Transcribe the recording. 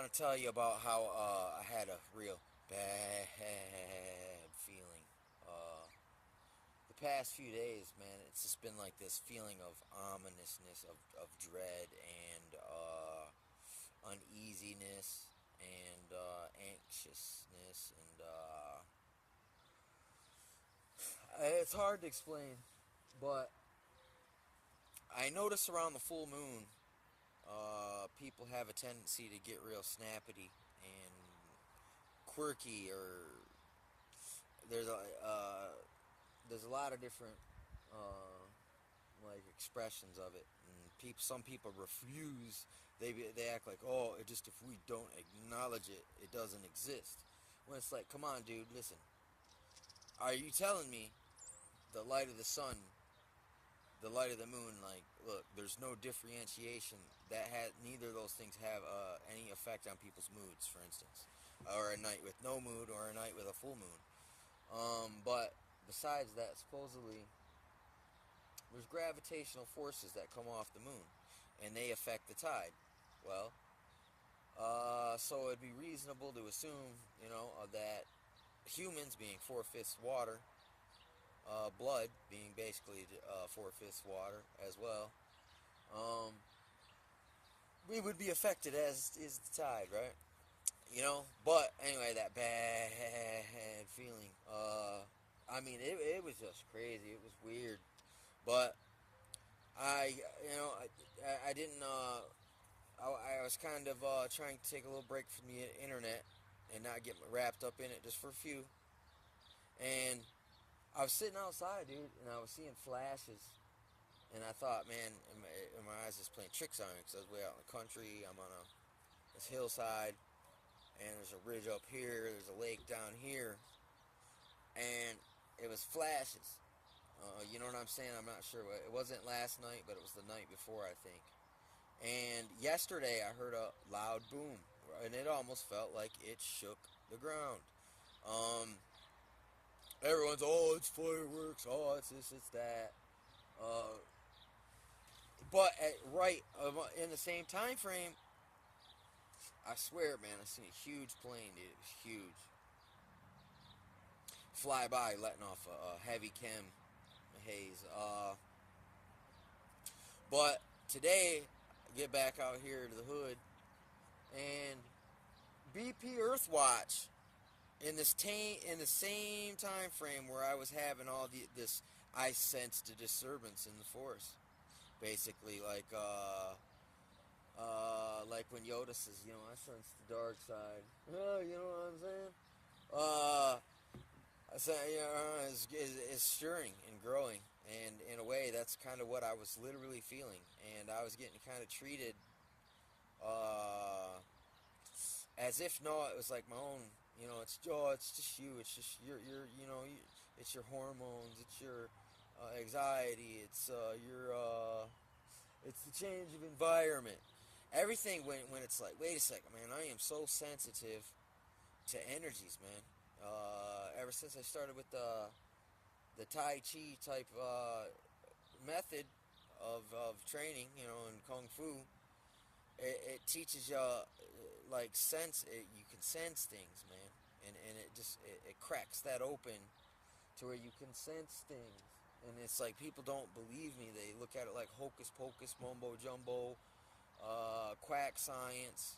want to tell you about how I had a real bad feeling. The past few days, man, it's just been like this feeling of ominousness, of dread, and uneasiness, and anxiousness, and it's hard to explain, but I notice around the full moon, people have a tendency to get real snappity and quirky, or there's a uh, there's a lot of different like expressions of it, and some people refuse. They act like, oh, it just, if we don't acknowledge it, it doesn't exist. When it's like, come on, dude, listen. Are you telling me the light of the sun, the light of the moon, like, look, there's no differentiation that has, neither of those things have any effect on people's moods, for instance, or a night with no mood or a night with a full moon. But besides that, supposedly there's gravitational forces that come off the moon, and they affect the tide. Well, so it'd be reasonable to assume, that humans, being 4/5 water, blood being basically 4/5 water as well, um, we would be affected as is the tide, right? But anyway, that bad feeling. I mean, it was just crazy. It was weird, but I, I didn't. I was kind of trying to take a little break from the internet and not get wrapped up in it just for a few. And I was sitting outside, dude, and I was seeing flashes. And I thought, man, my eyes just playing tricks on me, because I was way out in the country. I'm on this hillside, and there's a ridge up here. There's a lake down here, and it was flashes. You know what I'm saying? I'm not sure. It wasn't last night, but it was the night before, I think. And yesterday I heard a loud boom, and it almost felt like it shook the ground. Um, Everyone's, oh, it's fireworks, oh, it's this, it's that. Uh, but right in the same time frame, I swear, man, I seen a huge plane, dude. It was huge. Fly by, letting off a heavy chem haze. But today, I get back out here to the hood, and BP Earthwatch in the same time frame where I was having this, I sensed a disturbance in the force. Basically, like when Yoda says, I sense the dark side. Oh, you know what I'm saying? Uh, I say, is stirring and growing, and in a way, that's kind of what I was literally feeling, and I was getting kind of treated, uh, as if, no, it was like my own. It's just you. It's just it's your hormones. It's your anxiety. It's the change of environment. Everything, when it's like, wait a second, man, I am so sensitive to energies, man. Ever since I started with the Tai Chi type method of training, in Kung Fu, it teaches you, like, you can sense things, man, and it cracks that open to where you can sense things. And it's like, people don't believe me. They look at it like hocus pocus, mumbo jumbo, quack science.